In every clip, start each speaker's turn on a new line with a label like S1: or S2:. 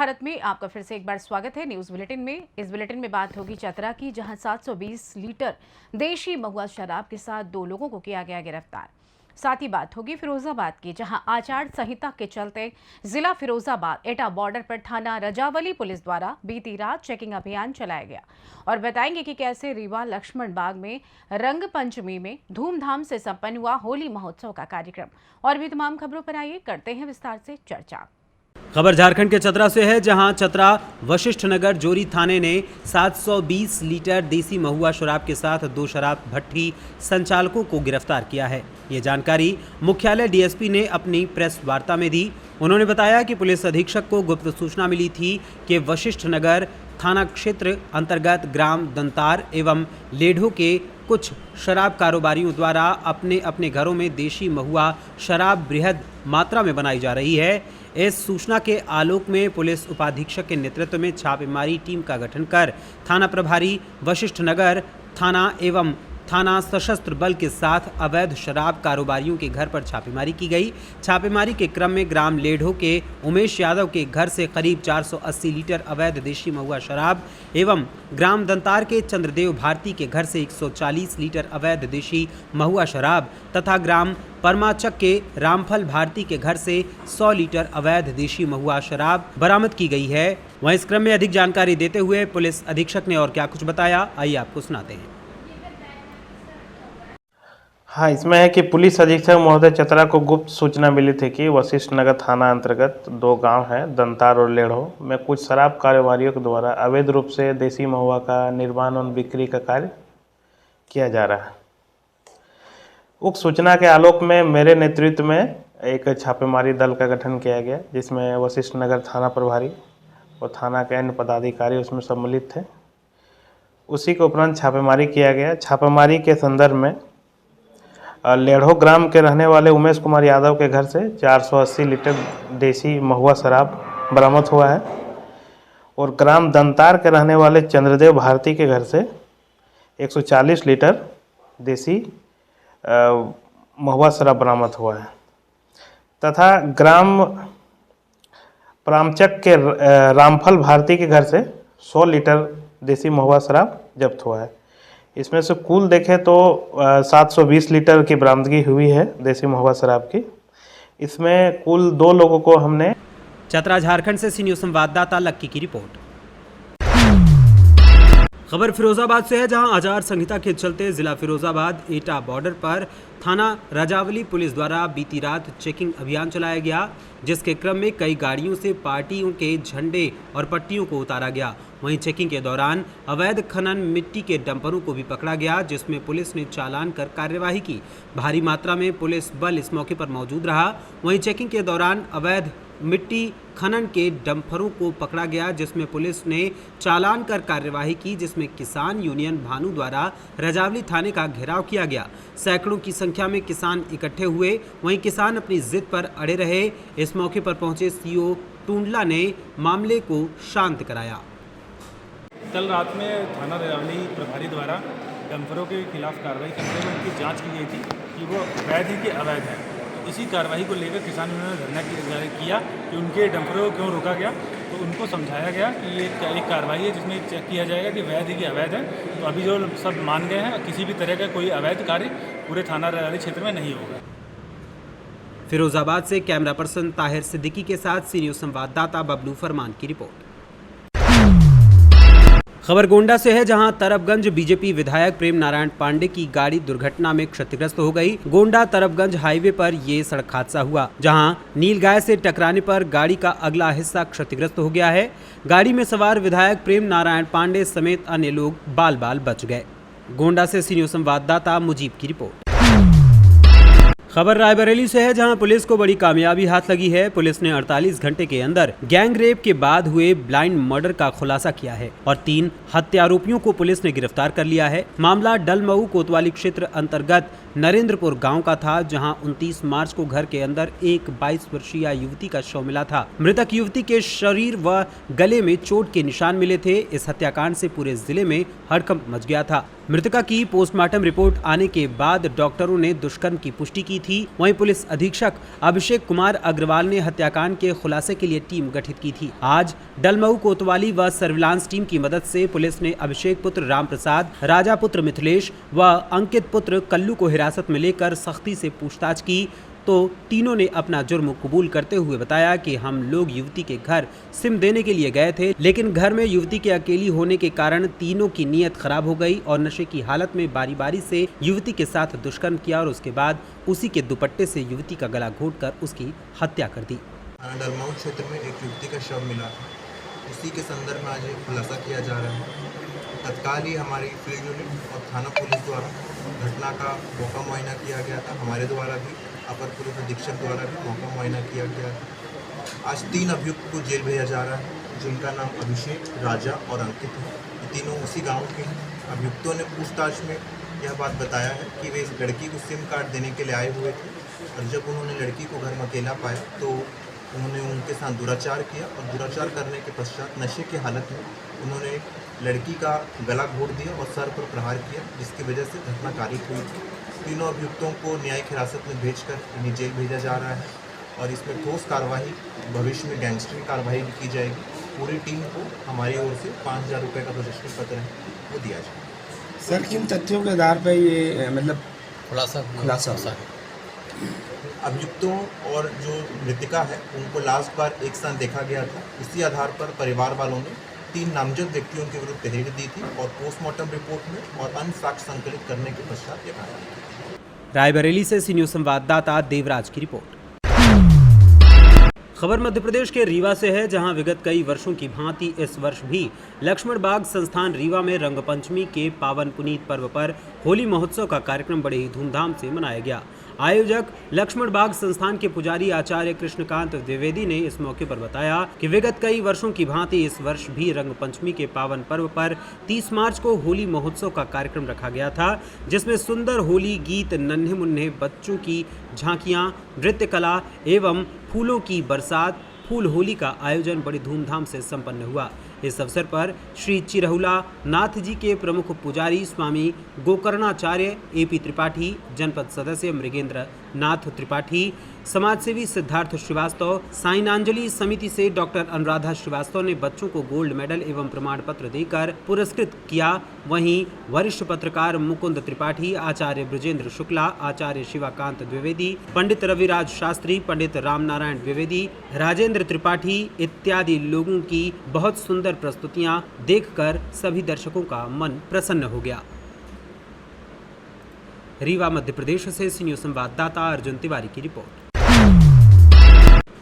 S1: भारत में आपका फिर से एक बार स्वागत है न्यूज बुलेटिन में। इस बुलेटिन में बात होगी चतरा की, जहां 720 लीटर देशी महुआ शराब के साथ 2 लोगों को किया गया गिरफ्तार। साथ ही बात होगी फिरोजाबाद की, जहां आचार संहिता के चलते जिला फिरोजाबाद एटा बॉर्डर पर थाना रजावली पुलिस द्वारा बीती रात चेकिंग अभियान चलाया गया। और बताएंगे कि कैसे रीवा लक्ष्मण बाग में रंग पंचमी में धूमधाम से संपन्न हुआ होली महोत्सव का कार्यक्रम। और भी तमाम खबरों पर आइए करते हैं विस्तार से चर्चा।
S2: खबर झारखंड के चतरा से है, जहां चतरा वशिष्ठ नगर जोरी थाने ने 720 लीटर देसी महुआ शराब के साथ 2 शराब भट्टी संचालकों को गिरफ्तार किया है। ये जानकारी मुख्यालय डीएसपी ने अपनी प्रेस वार्ता में दी। उन्होंने बताया कि पुलिस अधीक्षक को गुप्त सूचना मिली थी कि वशिष्ठ नगर थाना क्षेत्र अंतर्गत ग्राम दंतार एवं लेढ़ो के कुछ शराब कारोबारियों द्वारा अपने अपने घरों में देशी महुआ शराब बृहद मात्रा में बनाई जा रही है। इस सूचना के आलोक में पुलिस उपाधीक्षक के नेतृत्व में छापेमारी टीम का गठन कर थाना प्रभारी वशिष्ठ नगर थाना एवं थाना सशस्त्र बल के साथ अवैध शराब कारोबारियों के घर पर छापेमारी की गई। छापेमारी के क्रम में ग्राम लेढ़ो के उमेश यादव के घर से करीब 480 लीटर अवैध देशी महुआ शराब एवं ग्राम दंतार के चंद्रदेव भारती के घर से 140 लीटर अवैध देशी महुआ शराब तथा ग्राम परमाचक के रामफल भारती के घर से 100 लीटर अवैध देशी महुआ शराब बरामद की गई है। वहीं इस क्रम में अधिक जानकारी देते हुए पुलिस अधीक्षक ने और क्या कुछ बताया, आइए आपको सुनाते हैं।
S3: हाँ, इसमें है कि पुलिस अधीक्षक महोदय चतरा को गुप्त सूचना मिली थी कि वशिष्ठ नगर थाना अंतर्गत 2 गांव हैं, दंतार और लेढ़ो में कुछ शराब कारोबारियों के द्वारा अवैध रूप से देसी महुआ का निर्माण और बिक्री का कार्य किया जा रहा है। उक्त सूचना के आलोक में मेरे नेतृत्व में एक छापेमारी दल का गठन किया गया, जिसमें वशिष्ठ नगर थाना प्रभारी और थाना के अन्य पदाधिकारी उसमें सम्मिलित थे। उसी के उपरांत छापेमारी किया गया। छापेमारी के संदर्भ में लेढ़ो ग्राम के रहने वाले उमेश कुमार यादव के घर से 480 लीटर देसी महुआ शराब बरामद हुआ है और ग्राम दंतार के रहने वाले चंद्रदेव भारती के घर से 140 लीटर देसी महुआ शराब बरामद हुआ है तथा ग्राम परमाचक के रामफल भारती के घर से 100 लीटर देसी महुआ शराब जब्त हुआ है। इसमें से कुल देखें तो 720 लीटर की बरामदगी हुई है देसी महुआ शराब की। इसमें कुल 2 लोगों को हमने।
S2: चतरा झारखंड से सीनियर संवाददाता लक्की की रिपोर्ट। खबर फिरोजाबाद से है, जहां आचार संहिता के चलते जिला फिरोजाबाद एटा बॉर्डर पर थाना रजावली पुलिस द्वारा बीती रात चेकिंग अभियान चलाया गया, जिसके क्रम में कई गाड़ियों से पार्टियों के झंडे और पट्टियों को उतारा गया। वहीं चेकिंग के दौरान अवैध खनन मिट्टी के डंपरों को भी पकड़ा गया, जिसमें पुलिस ने चालान कर कार्यवाही की। भारी मात्रा में पुलिस बल इस मौके पर मौजूद रहा। वहीं चेकिंग के दौरान अवैध मिट्टी खनन के डंपरों को पकड़ा गया, जिसमें पुलिस ने चालान कर कार्यवाही की, जिसमें किसान यूनियन भानु द्वारा रजावली थाने का घेराव किया गया। सैकड़ों की संख्या में किसान इकट्ठे हुए। वहीं किसान अपनी जिद पर अड़े रहे। इस मौके पर पहुंचे सीओ टूंडला ने मामले को शांत कराया।
S4: कल रात में थाना रजावली प्रभारी द्वारा डंपरों के खिलाफ कार्रवाई करते हुए उनकी जांच की गई थी कि वो वैध है कि अवैध है। इसी कार्रवाई को लेकर किसान यूनियन ने धरना किया कि उनके डंपरों को क्यों रोका गया। तो उनको समझाया गया कि ये एक कार्रवाई है जिसमें चेक किया जाएगा कि वैध है कि अवैध है। तो अभी जो सब मान गए हैं, किसी भी तरह का कोई अवैध कार्य पूरे थाना रजावली क्षेत्र में नहीं होगा।
S2: फिरोजाबाद से कैमरा पर्सन ताहिर सिद्दीकी के साथ सीनियर संवाददाता बबलू फरमान की रिपोर्ट। खबर गोंडा से है, जहां तरफगंज बीजेपी विधायक प्रेम नारायण पांडे की गाड़ी दुर्घटना में क्षतिग्रस्त हो गई। गोंडा तरफगंज हाईवे पर ये सड़क हादसा हुआ, जहां नीलगाय से टकराने पर गाड़ी का अगला हिस्सा क्षतिग्रस्त हो गया है। गाड़ी में सवार विधायक प्रेम नारायण पांडे समेत अन्य लोग बाल बाल बच गए। गोंडा से सीनियर संवाददाता मुजीब की रिपोर्ट। खबर रायबरेली से है, जहां पुलिस को बड़ी कामयाबी हाथ लगी है। पुलिस ने 48 घंटे के अंदर गैंग रेप के बाद हुए ब्लाइंड मर्डर का खुलासा किया है और 3 हत्यारोपियों को पुलिस ने गिरफ्तार कर लिया है। मामला डलमऊ कोतवाली क्षेत्र अंतर्गत नरेंद्रपुर गांव का था, जहां 29 मार्च को घर के अंदर एक 22 वर्षीय युवती का शव मिला था। मृतक युवती के शरीर व गले में चोट के निशान मिले थे। इस हत्याकांड से पूरे जिले में हड़कंप मच गया था। मृतका की पोस्टमार्टम रिपोर्ट आने के बाद डॉक्टरों ने दुष्कर्म की पुष्टि की थी। वहीं पुलिस अधीक्षक अभिषेक कुमार अग्रवाल ने हत्याकांड के खुलासे के लिए टीम गठित की थी। आज डलमऊ कोतवाली व सर्विलांस टीम की मदद से पुलिस ने अभिषेक पुत्र राम प्रसाद, राजा पुत्र मिथिलेश व अंकित पुत्र कल्लू को हिरासत में लेकर सख्ती से पूछताछ की, तो तीनों ने अपना जुर्म कबूल करते हुए बताया कि हम लोग युवती के घर सिम देने के लिए गए थे, लेकिन घर में युवती के अकेली होने के कारण तीनों की नीयत खराब हो गई और नशे की हालत में बारी बारी से युवती के साथ दुष्कर्म किया और उसके बाद उसी के दुपट्टे से युवती का गला घोंटकर उसकी हत्या कर दी।
S5: डलमऊ क्षेत्र में एक युवती का शव मिला था, उसी के संदर्भ में आज एक खुलासा किया जा रहा है। तत्काल ही हमारी फील्ड यूनिट और थाना पुलिस द्वारा घटना का मौका मुआयना किया गया था। हमारे द्वारा भी, अपर पुलिस अधीक्षक द्वारा भी मौका मुआयना किया गया था। आज 3 अभियुक्त को जेल भेजा जा रहा है, जिनका नाम अभिषेक, राजा और अंकित है। ये तीनों उसी गांव के हैं। अभियुक्तों ने पूछताछ में यह बात बताया है कि वे इस लड़की को सिम कार्ड देने के लिए आए हुए थे और जब उन्होंने लड़की को घर में अकेला पाया तो उन्होंने उनके साथ दुराचार किया और दुराचार करने के पश्चात नशे की हालत में उन्होंने लड़की का गला घोंट दिया और सर पर प्रहार किया, जिसकी वजह से घटना कारित हुई थी। तीनों अभियुक्तों को न्यायिक हिरासत में भेजकर इन्हें जेल भेजा जा रहा है और इसमें ठोस कार्रवाई, भविष्य में गैंगस्टर कार्रवाई भी की जाएगी। पूरी टीम को हमारी ओर से 5,000 रुपये का प्रशस्ति पत्र है वो दिया जाएगा।
S6: सर, किन तथ्यों के आधार पर ये मतलब खुलासा हुआ?
S5: अभियुक्तों और जो मृतिका है उनको लास्ट बार एक साथ देखा गया था। इसी आधार पर परिवार वालों ने 3 नामजद व्यक्तियों के विरुद्ध तहरीर दी थी और पोस्टमार्टम रिपोर्ट में और अन्य साक्ष्य संकलित करने के पश्चात ये कार्रवाई।
S2: रायबरेली से सी न्यूज़ संवाददाता देवराज की रिपोर्ट। खबर मध्य प्रदेश के रीवा से है, जहां विगत कई वर्षों की भांति इस वर्ष भी लक्ष्मण बाग संस्थान रीवा में रंगपंचमी के पावन पुनीत पर्व पर होली महोत्सव का कार्यक्रम बड़े ही धूमधाम से मनाया गया। आयोजक लक्ष्मण बाग संस्थान के पुजारी आचार्य कृष्णकांत द्विवेदी ने इस मौके पर बताया कि विगत कई वर्षों की भांति इस वर्ष भी रंग पंचमी के पावन पर्व पर 30 मार्च को होली महोत्सव का कार्यक्रम रखा गया था, जिसमें सुंदर होली गीत, नन्हे मुन्ने बच्चों की झांकियां, नृत्य कला एवं फूलों की बरसात, फूल होली का आयोजन बड़ी धूमधाम से संपन्न हुआ। इस अवसर पर श्री चिरहुला नाथ जी के प्रमुख पुजारी स्वामी गोकर्णाचार्य एपी त्रिपाठी, जनपद सदस्य मृगेंद्र नाथ त्रिपाठी, समाजसेवी सिद्धार्थ श्रीवास्तव, साइनांजलि समिति से डॉक्टर अनुराधा श्रीवास्तव ने बच्चों को गोल्ड मेडल एवं प्रमाण पत्र देकर पुरस्कृत किया। वहीं वरिष्ठ पत्रकार मुकुंद त्रिपाठी, आचार्य ब्रजेंद्र शुक्ला, आचार्य शिवाकांत द्विवेदी, पंडित रविराज शास्त्री, पंडित रामनारायण द्विवेदी, राजेंद्र त्रिपाठी इत्यादि लोगों की बहुत सुंदर प्रस्तुतियां देखकर सभी दर्शकों का मन प्रसन्न हो गया। रीवा मध्य प्रदेश से सी न्यूज़ संवाददाता अर्जुन तिवारी की रिपोर्ट।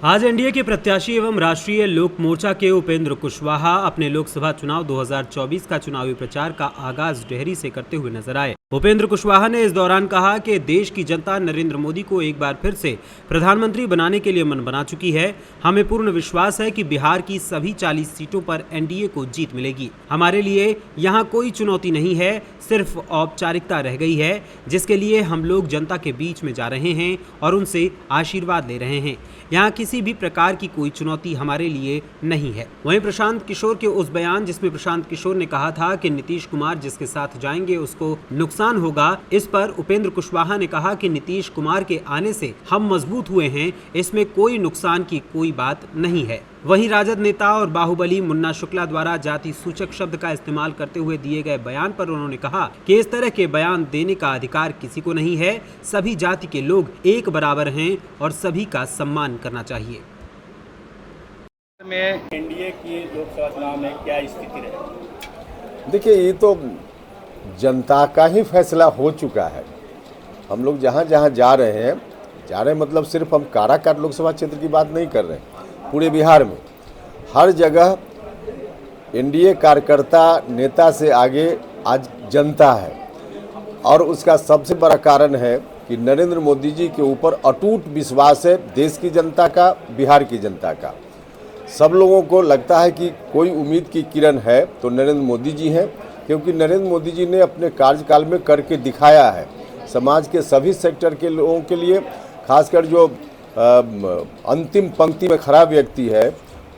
S2: आज एनडीए के प्रत्याशी एवं राष्ट्रीय लोक मोर्चा के उपेंद्र कुशवाहा अपने लोकसभा चुनाव 2024 का चुनावी प्रचार का आगाज डेहरी से करते हुए नजर आए। उपेंद्र कुशवाहा ने इस दौरान कहा कि देश की जनता नरेंद्र मोदी को एक बार फिर से प्रधानमंत्री बनाने के लिए मन बना चुकी है। हमें पूर्ण विश्वास है कि बिहार की सभी 40 सीटों पर एनडीए को जीत मिलेगी। हमारे लिए यहाँ कोई चुनौती नहीं है, सिर्फ औपचारिकता रह गई है, जिसके लिए हम लोग जनता के बीच में जा रहे हैं और उनसे आशीर्वाद ले रहे हैं। यहाँ किसी भी प्रकार की कोई चुनौती हमारे लिए नहीं है। वहीं प्रशांत किशोर के उस बयान जिसमें प्रशांत किशोर ने कहा था कि नीतीश कुमार जिसके साथ जाएंगे उसको नुकसान होगा, इस पर उपेंद्र कुशवाहा ने कहा कि नीतीश कुमार के आने से हम मजबूत हुए हैं, इसमें कोई नुकसान की कोई बात नहीं है। वहीं राजद नेता और बाहुबली मुन्ना शुक्ला द्वारा जाति सूचक शब्द का इस्तेमाल करते हुए दिए गए बयान पर उन्होंने कहा कि इस तरह के बयान देने का अधिकार किसी को नहीं है। सभी जाति के लोग एक बराबर हैं और सभी का सम्मान करना चाहिए।
S7: में एनडीए की लोकसभा चुनाव में क्या स्थिति रहेगी?
S8: देखिए, ये तो जनता का ही फैसला हो चुका है। हम लोग जहाँ जहाँ जा रहे हैं मतलब सिर्फ हम काराकाट लोकसभा क्षेत्र की बात नहीं कर रहे हैं, पूरे बिहार में हर जगह एनडीए कार्यकर्ता नेता से आगे आज जनता है। और उसका सबसे बड़ा कारण है कि नरेंद्र मोदी जी के ऊपर अटूट विश्वास है देश की जनता का, बिहार की जनता का। सब लोगों को लगता है कि कोई उम्मीद की किरण है तो नरेंद्र मोदी जी हैं, क्योंकि नरेंद्र मोदी जी ने अपने कार्यकाल में करके दिखाया है। समाज के सभी सेक्टर के लोगों के लिए, खासकर जो अंतिम पंक्ति में खड़ा व्यक्ति है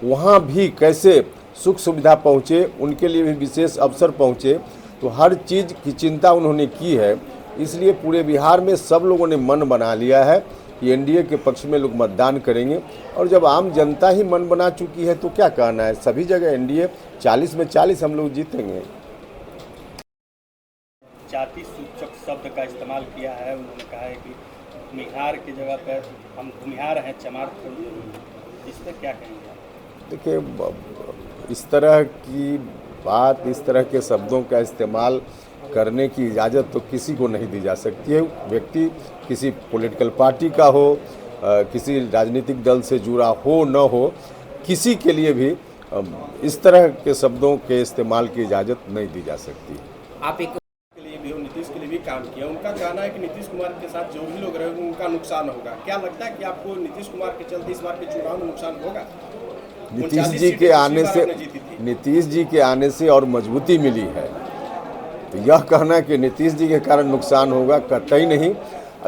S8: वहाँ भी कैसे सुख सुविधा पहुँचे, उनके लिए भी विशेष अवसर पहुँचे। तो हर चीज़ की चिंता उन्होंने की है। इसलिए पूरे बिहार में सब लोगों ने मन बना लिया है कि एनडीए के पक्ष में लोग मतदान करेंगे। और जब आम जनता ही मन बना चुकी है तो क्या कहना है, सभी जगह एनडीए 40 में 40 हम लोग जीतेंगे।
S7: जाति सूचक शब्द का इस्तेमाल किया है। उन्होंने कहा है कि भूमिहार की जगह पर हम भूमिहार हैं, चमार थोड़ी है। इस पर क्या कहेंगे?
S8: देखिए, इस तरह की बात, इस तरह के शब्दों का इस्तेमाल करने की इजाज़त तो किसी को नहीं दी जा सकती है। व्यक्ति किसी पॉलिटिकल पार्टी का हो, किसी राजनीतिक दल से जुड़ा हो न हो, किसी के लिए भी इस तरह के शब्दों के इस्तेमाल की इजाज़त नहीं दी जा सकती।
S9: आप एक के लिए भी, नीतीश के लिए भी काम किया। उनका कहना है कि नीतीश कुमार के साथ जो भी लोग रहेंगे उनका नुकसान होगा। क्या लगता है कि आपको नीतीश कुमार के चलते इस बार के चुनाव में नुकसान होगा?
S8: नीतीश जी के आने से और मजबूती मिली है। तो यह कहना कि नीतीश जी के कारण नुकसान होगा, कतई नहीं।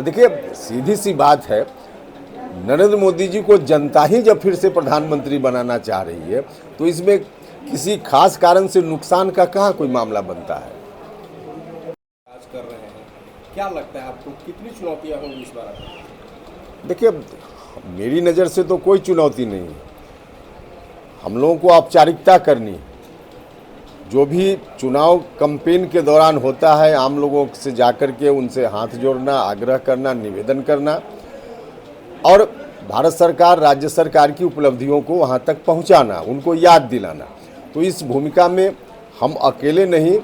S8: देखिए, सीधी सी बात है, नरेंद्र मोदी जी को जनता ही जब फिर से प्रधानमंत्री बनाना चाह रही है तो इसमें किसी खास कारण से नुकसान का कहाँ कोई मामला बनता है।
S9: आज कर रहे हैं, क्या लगता है आपको कितनी चुनौतियां होंगी इस बार?
S8: देखिए, मेरी नज़र से तो कोई चुनौती नहीं है। हम लोगों को औपचारिकता करनी है। जो भी चुनाव कैंपेन के दौरान होता है, आम लोगों से जाकर के उनसे हाथ जोड़ना, आग्रह करना, निवेदन करना और भारत सरकार, राज्य सरकार की उपलब्धियों को वहां तक पहुंचाना, उनको याद दिलाना। तो इस भूमिका में हम अकेले नहीं,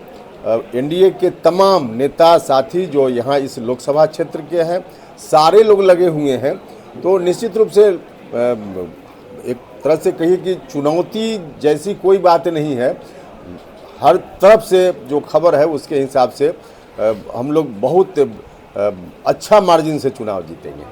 S8: एनडीए के तमाम नेता साथी जो यहाँ इस लोकसभा क्षेत्र के हैं, सारे लोग लगे हुए हैं। तो निश्चित रूप से एक तरह से कहिए कि चुनौती जैसी कोई बात नहीं है। हर तरफ से जो खबर है उसके हिसाब से हम लोग बहुत अच्छा मार्जिन से चुनाव जीतेंगे।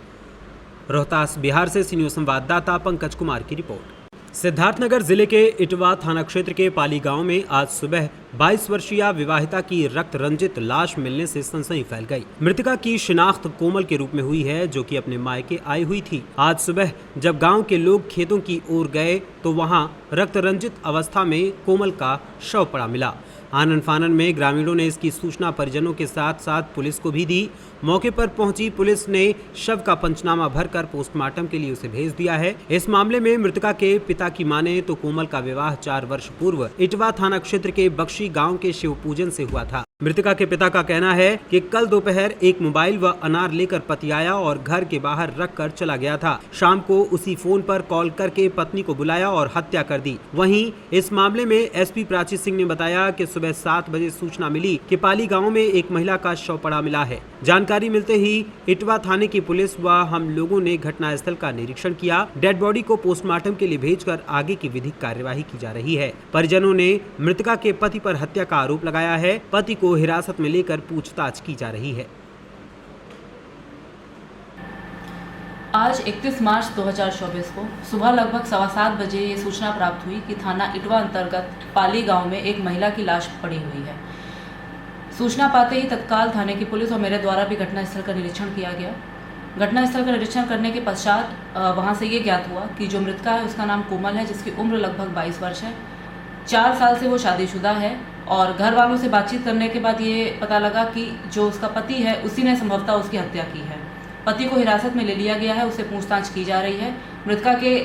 S2: रोहतास, बिहार से सी न्यूज़ संवाददाता पंकज कुमार की रिपोर्ट। सिद्धार्थनगर जिले के इटवा थाना क्षेत्र के पाली गांव में आज सुबह 22 वर्षीय विवाहिता की रक्त रंजित लाश मिलने से सनसनी फैल गई। मृतका की शिनाख्त कोमल के रूप में हुई है, जो कि अपने मायके आई हुई थी। आज सुबह जब गांव के लोग खेतों की ओर गए तो वहां रक्त रंजित अवस्था में कोमल का शव पड़ा मिला। आनन फानन में ग्रामीणों ने इसकी सूचना परिजनों के साथ साथ पुलिस को भी दी। मौके पर पहुंची पुलिस ने शव का पंचनामा भरकर पोस्टमार्टम के लिए उसे भेज दिया है। इस मामले में मृतका के पिता की माने तो कोमल का विवाह 4 वर्ष पूर्व इटवा थाना क्षेत्र के बख्शी गांव के शिव पूजन से हुआ था। मृतका के पिता का कहना है कि कल दोपहर एक मोबाइल व अनार लेकर पति आया और घर के बाहर रख कर चला गया था। शाम को उसी फोन पर कॉल करके पत्नी को बुलाया और हत्या कर दी। वहीं इस मामले में एसपी प्राची सिंह ने बताया कि सुबह 7 बजे सूचना मिली कि पाली गांव में एक महिला का शव पड़ा मिला है। जानकारी मिलते ही इटवा थाने की पुलिस व हम लोगों ने घटनास्थल का निरीक्षण किया। डेड बॉडी को पोस्टमार्टम के लिए भेजकर आगे की विधिक कार्यवाही की जा रही है। परिजनों ने मृतका के पति पर हत्या का आरोप लगाया है। पति को हिरासत में लेकर पूछताछ की जा रही है।
S10: आज 31 मार्च 2024 को सुबह लगभग 7:15 बजे ये सूचना प्राप्त हुई कि थाना इटवा अंतर्गत पाली गांव में एक महिला की लाश पड़ी हुई है। सूचना पाते ही तत्काल थाने की पुलिस और मेरे द्वारा भी घटनास्थल का निरीक्षण किया गया। घटनास्थल का निरीक्षण करने के पश्चात वहां से ये ज्ञात हुआ कि जो मृतका है उसका नाम कोमल है, जिसकी उम्र लगभग 22 वर्ष है। 4 साल से वो शादीशुदा है और घर वालों से बातचीत करने के बाद ये पता लगा कि जो उसका पति है उसी ने संभवतः उसकी हत्या की है। पति को हिरासत में ले लिया गया है, उससे पूछताछ की जा रही है। मृतका के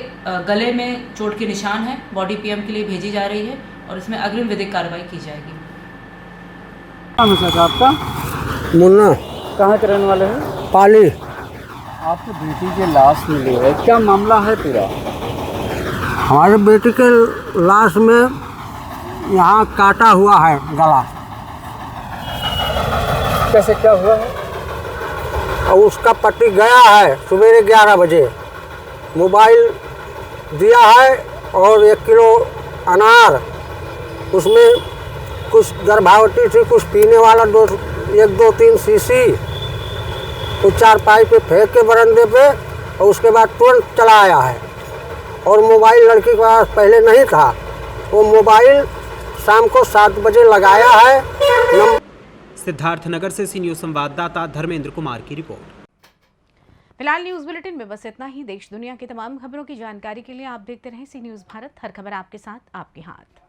S10: गले में चोट के निशान है, बॉडी पीएम के लिए भेजी जा रही है और इसमें अग्रिम विधिक कार्रवाई की जाएगी।
S11: आपका
S6: मुन्ना
S11: कहाँ के रहने वाले हैं?
S6: पाली।
S11: आपकी बेटी की लाश मिली है, क्या मामला है पूरा?
S6: हमारे बेटी के लाश में यहाँ काटा हुआ है गला।
S11: कैसे क्या हुआ है?
S6: और उसका पति गया है सवेरे 11 बजे, मोबाइल दिया है और 1 किलो अनार, उसमें कुछ गर्भवती थी, कुछ पीने वाला 1, 2, 3 शीशी, तो 4 पाइप पे फेंक के बरंदे पे और उसके बाद तुरंत चला आया है। और मोबाइल लड़की के पास पहले नहीं था, वो मोबाइल शाम को 7 बजे लगाया है।
S2: सिद्धार्थनगर से सी न्यूज संवाददाता धर्मेंद्र कुमार की रिपोर्ट।
S1: फिलहाल न्यूज बुलेटिन में बस इतना ही। देश दुनिया की तमाम खबरों की जानकारी के लिए आप देखते रहें सी न्यूज भारत। हर खबर आपके साथ, आपके हाथ।